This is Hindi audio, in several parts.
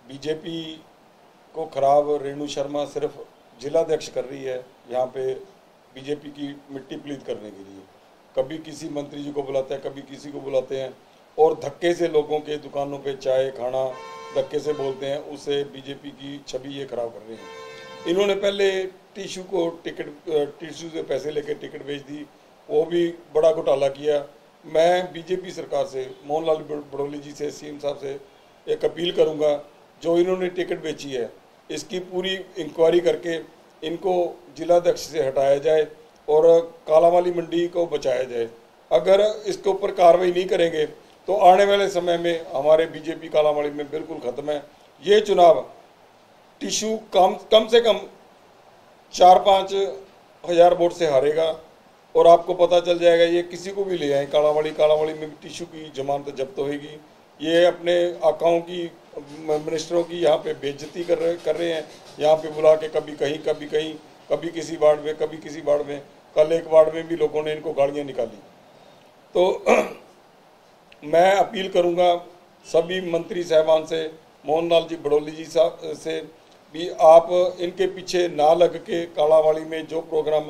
बीजेपी को खराब रेणु शर्मा सिर्फ जिलाध्यक्ष कर रही है यहाँ पे बीजेपी की मिट्टी पलीत करने के लिए। कभी किसी मंत्री जी को बुलाते हैं, कभी किसी को बुलाते हैं और धक्के से लोगों के दुकानों पे चाय खाना धक्के से बोलते हैं, उससे बीजेपी की छवि ये खराब कर रहे हैं। इन्होंने पहले टिशू से पैसे लेके टिकट बेच दी, वो भी बड़ा घोटाला किया। मैं बीजेपी सरकार से, मोहन लाल बड़ौली जी से, सीएम साहब से एक अपील करूंगा, जो इन्होंने टिकट बेची है इसकी पूरी इंक्वायरी करके इनको जिलाध्यक्ष से हटाया जाए और कालावाली मंडी को बचाया जाए। अगर इसके ऊपर कार्रवाई नहीं करेंगे तो आने वाले समय में हमारे बीजेपी कालावाली में बिल्कुल ख़त्म है। ये चुनाव टिशू कम से कम 4-5 हज़ार वोट से हारेगा और आपको पता चल जाएगा। ये किसी को भी ले आए, कालावाली में भी टिशू की जमानत जब्त होगी। ये अपने आकाओं की, मिनिस्टरों की यहाँ पे बेइज्जती कर रहे हैं, यहाँ पे बुला के कभी कहीं कभी कहीं, कभी किसी वार्ड में कभी किसी वार्ड में। कल एक वार्ड में भी लोगों ने इनको गाड़ियाँ निकाली। तो मैं अपील करूँगा सभी मंत्री साहबान से, मोहन लाल जी बड़ौली जी साहब से भी, आप इनके पीछे ना लग के कालावाली में जो प्रोग्राम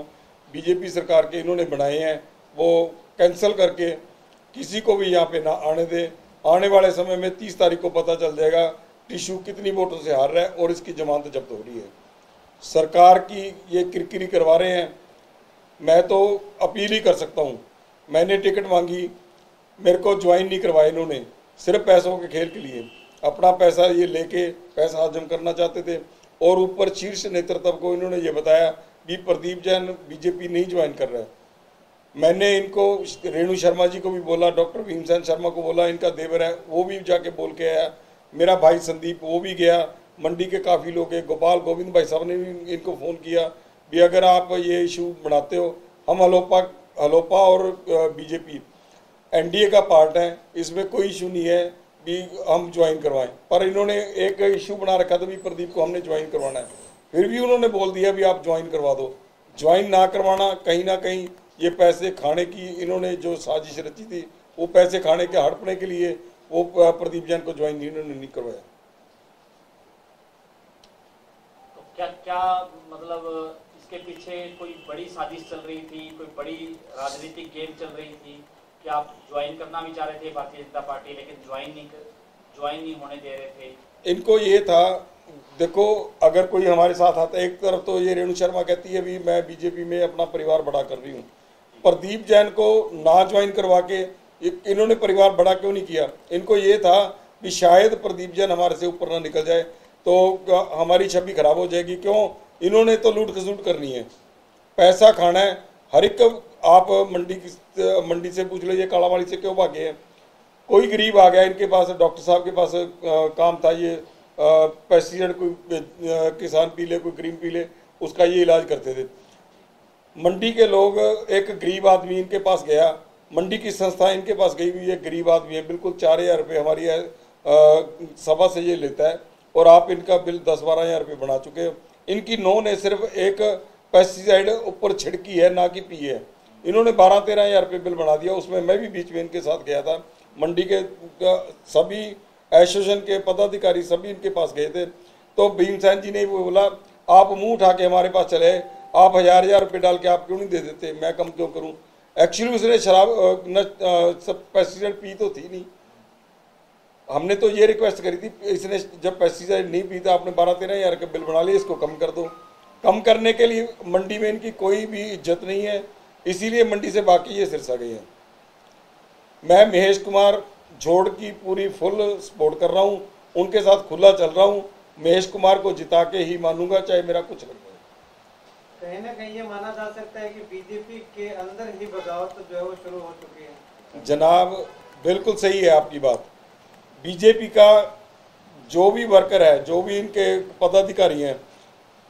बीजेपी सरकार के इन्होंने बनाए हैं वो कैंसिल करके किसी को भी यहाँ पे ना आने दें। आने वाले समय में 30 तारीख को पता चल जाएगा टिशू कितनी वोटों से हार रहा है और इसकी जमानत जब्त हो रही है। सरकार की ये किरकिरी करवा रहे हैं। मैं तो अपील ही कर सकता हूँ, मैंने टिकट मांगी, मेरे को ज्वाइन नहीं करवाया इन्होंने, सिर्फ पैसों के खेल के लिए। अपना पैसा ये लेके पैसा हजम करना चाहते थे और ऊपर शीर्ष नेतृत्व को इन्होंने ये बताया कि प्रदीप जैन बीजेपी नहीं ज्वाइन कर रहा है। मैंने इनको, रेणु शर्मा जी को भी बोला, डॉक्टर भीमसेन शर्मा को बोला, इनका देवर है वो भी जाके बोल के आया, मेरा भाई संदीप वो भी गया, मंडी के काफ़ी लोग हैं, गोपाल गोविंद भाई साहब ने भी इनको फ़ोन किया भी अगर आप ये इशू बढ़ाते हो, हम हलोपा और बीजेपी एनडीए का पार्ट है, इसमें कोई इशू नहीं है भी हम ज्वाइन करवाएं। पर इन्होंने एक इशू बना रखा था भी प्रदीप को हमने ज्वाइन करवाना है, फिर भी उन्होंने बोल दिया भी आप ज्वाइन करवा दो। ज्वाइन ना करवाना, कहीं ना कहीं ये पैसे खाने की इन्होंने जो साजिश रची थी, वो पैसे खाने के हड़पने के लिए वो प्रदीप जैन को ज्वाइन इन्होंने नहीं करवाया। तो क्या मतलब इसके पीछे कोई बड़ी साजिश चल रही थी, कोई बड़ी राजनीतिक गेम चल रही थी कि आप ज्वाइन करना भी चाह रहे थे भारतीय जनता पार्टी, लेकिन ज्वाइन नहीं होने दे रहे थे? इनको ये था, देखो अगर कोई हमारे साथ आता, एक तरफ तो ये रेणु शर्मा कहती है भी मैं बीजेपी में अपना परिवार बड़ा कर रही हूँ, प्रदीप जैन को ना ज्वाइन करवा के इन्होंने परिवार बड़ा क्यों नहीं किया? इनको ये था कि शायद प्रदीप जैन हमारे से ऊपर ना निकल जाए तो हमारी छवि खराब हो जाएगी। क्यों? इन्होंने तो लूट खसूट करनी है, पैसा खाना है हर एक। आप मंडी से पूछ लीजिए कालावाली से क्यों भागे हैं? कोई गरीब आ गया इनके पास, डॉक्टर साहब के पास काम था, ये पेस्टिसाइड कोई किसान पी ले, कोई क्रीम पी ले, उसका ये इलाज करते थे। मंडी के लोग, एक गरीब आदमी इनके पास गया, मंडी की संस्था इनके पास गई हुई है, गरीब आदमी है, बिल्कुल 4,000 रुपये हमारी सभा से ये लेता है और आप इनका बिल 10-12 हज़ार रुपये बना चुके हो। इनकी नौ ने सिर्फ एक पेस्टिसाइड ऊपर छिड़की है, ना कि पी है। इन्होंने 12-13 हज़ार रुपये बिल बना दिया। उसमें मैं भी बीच में इनके साथ गया था, मंडी के सभी एसोसिएशन के पदाधिकारी सभी इनके पास गए थे। तो भीमसेन जी ने वो बोला आप मुंह उठा के हमारे पास चले, आप हज़ार रुपये डाल के आप क्यों नहीं दे देते, मैं कम क्यों करूं? एक्चुअली उसने शराब सब पेस्टिसाइड पी तो थी नहीं। हमने तो ये रिक्वेस्ट करी थी, इसने जब पेस्टिसाइड नहीं पी था आपने 12-13 हज़ार का बिल बना लिया, इसको कम कर दो। कम करने के लिए मंडी में इनकी कोई भी इज्जत नहीं है, इसीलिए मंडी से बाकी ये सिरसा गए हैं। मैं महेश कुमार जोड़ की पूरी फुल सपोर्ट कर रहा हूँ, उनके साथ खुला चल रहा हूँ। महेश कुमार को जिता के ही मानूंगा, चाहे मेरा कुछ लग जाए। कहीं ना कहीं ये माना जा सकता है कि बीजेपी के अंदर ही बगावत जो है वो शुरू हो चुकी है। जनाब बिल्कुल सही है आपकी बात। बीजेपी का जो भी वर्कर है, जो भी इनके पदाधिकारी हैं,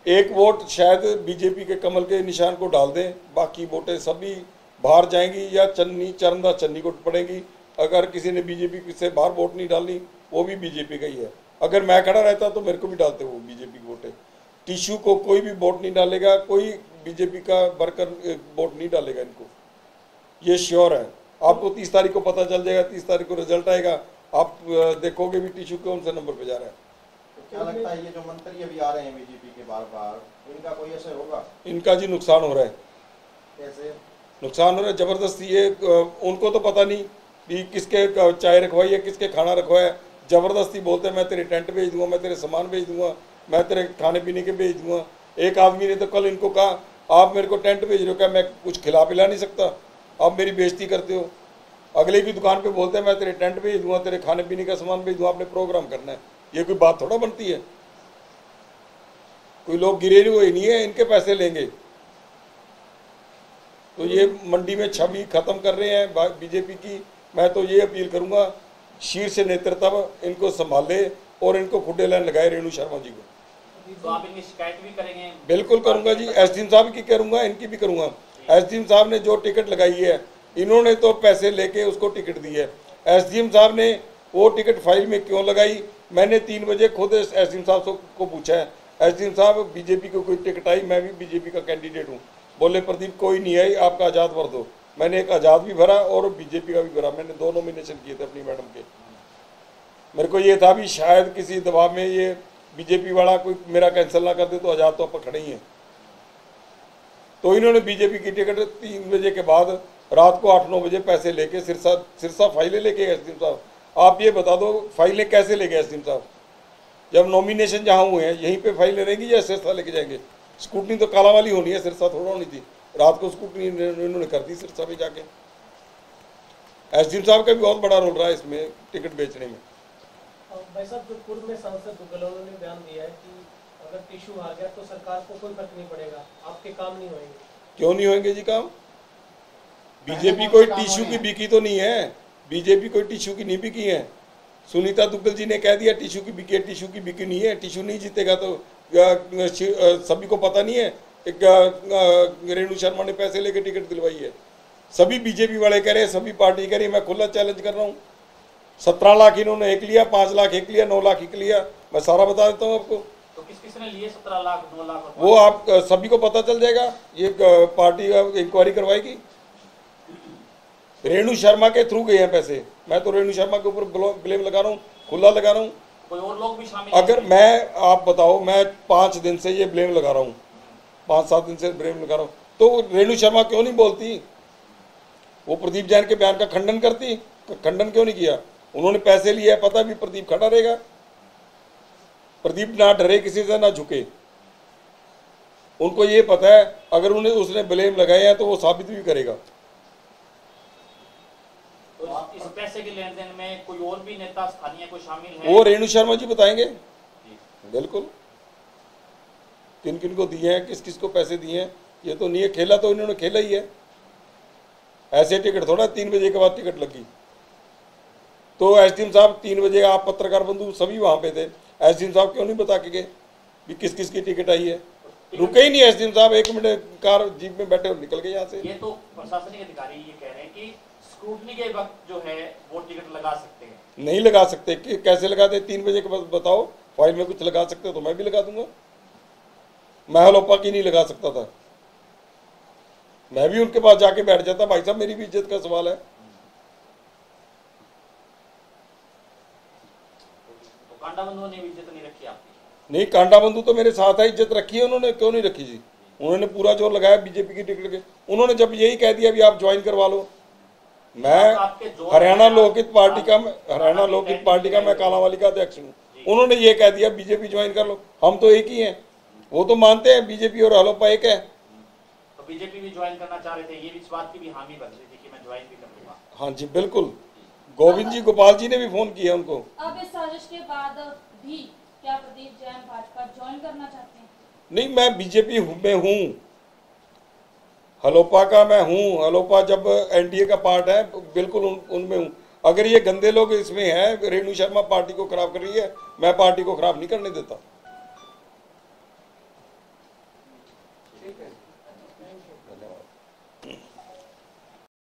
एक वोट शायद बीजेपी के कमल के निशान को डाल दें, बाकी वोटें सभी बाहर जाएंगी या चरंदा चन्नी को पड़ेंगी। अगर किसी ने बीजेपी से बाहर वोट नहीं डालनी, वो भी बीजेपी का ही है। अगर मैं खड़ा रहता तो मेरे को भी डालते वो बीजेपी की वोटें। टिश्यू को कोई भी वोट नहीं डालेगा, कोई बीजेपी का वर्कर वोट नहीं डालेगा इनको, ये श्योर है। आपको 30 तारीख को पता चल जाएगा, 30 तारीख को रिजल्ट आएगा, आप देखोगे भी टिश्यू कौन से नंबर पे जा रहा है। तो क्या लगता है ये जो मंत्री अभी आ रहे हैं बीजेपी के बार बार, इनका कोई असर होगा? इनका जी नुकसान हो रहा है। कैसे नुकसान हो रहा है जबरदस्ती। ये उनको तो पता नहीं कि किसके चाय रखवाई है, किसके खाना रखवाया है। जबरदस्ती बोलते हैं मैं तेरे टेंट भेज दूंगा, मैं तेरे सामान भेज दूंगा, मैं तेरे खाने पीने के भेज दूंगा। एक आदमी ने तो कल इनको कहा आप मेरे को टेंट भेज रहे हो, क्या मैं कुछ खिला पिला नहीं सकता, आप मेरी बेइज्जती करते हो। अगले की दुकान पे बोलते हैं मैं तेरे टेंट भेज दूंगा, तेरे खाने पीने का सामान भेज दूंगा, आपने प्रोग्राम करना है। ये कोई बात थोड़ा बनती है। कोई लोग गिरे हुए नहीं है, इनके पैसे लेंगे। तो ये मंडी में छवि खत्म कर रहे हैं बीजेपी की। मैं तो ये अपील करूंगा शीर्ष नेतृत्व इनको संभाले और इनको खुडे लाइन लगाए रेणु शर्मा जी को। तो आप इनकी शिकायत भी करेंगे? बिल्कुल करूंगा जी, एसडीएम साहब की करूंगा, इनकी भी करूंगा। एसडीएम साहब ने जो टिकट लगाई है, इन्होंने तो पैसे लेके उसको टिकट दी है। एसडीएम साहब ने वो टिकट फाइल में क्यों लगाई, मैंने 3 बजे खुद एसडीएम साहब को पूछा है। एसडीएम साहब बीजेपी को कोई टिकट आई, मैं भी बीजेपी का कैंडिडेट हूँ। बोले प्रदीप कोई नहीं आई, आपका आज़ाद भर दो। मैंने एक आज़ाद भी भरा और बीजेपी का भी भरा। मैंने 2 नॉमिनेशन किए थे अपनी मैडम के। मेरे को ये था भी शायद किसी दबाव में ये बीजेपी वाला कोई मेरा कैंसिल ना कर दे तो आज़ाद तो आप खड़े ही हैं। तो इन्होंने बीजेपी की टिकट 3 बजे के बाद रात को 8-9 बजे पैसे लेके सिरसा फाइलें लेके एसडीएम साहब, आप ये बता दो फाइलें कैसे ले गए एसडीएम साहब? जब नॉमिनेशन जहाँ हुए हैं यहीं पे फाइलें रहेंगी या सिरसा लेके जाएंगे? स्कूटनी तो काला वाली होनी है, सिरसा थोड़ा होनी थी। रात को स्कूटनी इन्होंने कर दी सिरसा पे जाके। एसडीएम साहब का भी बहुत बड़ा रोल रहा है इसमें टिकट बेचने में। भाई साहब, जो पूर्व में सांसद गहलोत ने बयान दिया है कि अगर टिश्यू हार गया तो सरकार को कोई फर्क नहीं पड़ेगा, आपके काम नहीं होंगे। क्यों नहीं होंगे जी काम? बीजेपी कोई टिश्यू की बिकी तो नहीं है, बीजेपी कोई टिश्यू की नहीं बिकी है। सुनीता दुग्गल जी ने कह दिया टिश्यू की बिकी है, टिश्यू की बिकी नहीं है। टिश्यू नहीं जीतेगा तो सभी को पता नहीं है रेणु शर्मा ने पैसे लेके टिकट दिलवाई है। सभी बीजेपी वाले कह रहे हैं, सभी पार्टी कह रही है। मैं खुला चैलेंज कर रहा हूँ। 17 लाख इन्होंने एक लिया, 5 लाख एक लिया, 9 लाख एक लिया। मैं सारा बता देता हूँ आपको। तो किस किस ने लिए 17 लाख 9 लाख? वो आप सभी को पता चल जाएगा, ये पार्टी इंक्वायरी करवाएगी। रेणु शर्मा के थ्रू गए हैं पैसे। मैं तो रेणु शर्मा के ऊपर ब्लेम लगा रहा हूँ, खुला लगा रहा हूँ। कोई और लोग भी शामिल? अगर मैं आप बताओ, मैं 5 दिन से ये ब्लेम लगा रहा हूँ, 5-7 दिन से ब्लेम लगा रहा हूँ। तो रेणु शर्मा क्यों नहीं बोलती? वो प्रदीप जैन के बयान का खंडन करती, खंडन क्यों नहीं किया? उन्होंने पैसे लिए है, पता भी प्रदीप खड़ा रहेगा। प्रदीप ना डरे किसी से, ना झुके। उनको ये पता है अगर उन्हें उसने ब्लेम लगाए हैं तो वो साबित भी करेगा। तो इस पैसे के लेन देन में कोई और भी नेता स्थानीय कोई शामिल है? वो रेणु शर्मा जी बताएंगे। बिल्कुल, किन किन को दिए हैं, किस किस को पैसे दिए हैं। ये तो नहीं है, खेला तो इन्होंने खेला ही है। ऐसे टिकट थोड़ा 3 बजे के बाद टिकट लगी। तो एसडीएम साहब 3 बजे, आप पत्रकार बंधु सभी वहां पे थे, एसडीएम साहब क्यों नहीं बता के गए कि किस किस की टिकट आई है? रुके ही नहीं एसडीएम साहब, 1 मिनट कार जीप में बैठे और निकल गए यहाँ से। ये तो प्रशासनिक अधिकारी ये कह रहे हैं कि स्क्रूटनी के वक्त जो है वो टिकट लगा सकते हैं। नहीं लगा सकते। कि कैसे लगाते? 3 बजे के बाद बताओ, फाइल में कुछ लगा सकते हो तो मैं भी लगा दूंगा। मैं हलोपा की नहीं लगा सकता था, मैं भी उनके पास जाके बैठ जाता। भाई साहब मेरी भी इज्जत का सवाल है। तो कांडा बंधुओं ने भी इज्जत नहीं रखी आपकी? नहीं, कांडा बंधु तो मेरे साथ है, इज्जत रखी है उन्होंने। क्यों नहीं रखी जी? उन्होंने पूरा जोर लगाया बीजेपी की टिकट के। उन्होंने जब यही कह दिया भी आप ज्वाइन करवा लो। मैं हरियाणा लोकहित पार्टी का मैं कालांवाली का अध्यक्ष हूँ। उन्होंने ये कह दिया बीजेपी ज्वाइन कर लो। हम तो एक ही हैं, वो तो मानते हैं बीजेपी और हलोपा एक है। तो बीजेपी भी ज्वाइन करना चाह रहे थे, ये भी इस बात की भी हामी बन रही थी कि मैं ज्वाइन भी कर लूंगा। हाँ जी बिल्कुल, गोविंद जी गोपाल जी ने भी फोन किया उनको। अब इस साजिश के बाद भी क्या प्रदीप जैन भाजपा ज्वाइन करना चाहते हैं? नहीं, मैं बीजेपी में हूँ, हलोपा का मैं हूँ। हलोपा जब एनडीए का पार्ट है, बिल्कुल उनमें हूँ। अगर ये गंदे लोग इसमें हैं, रेणु शर्मा पार्टी को खराब कर रही है, मैं पार्टी को खराब नहीं करने देता।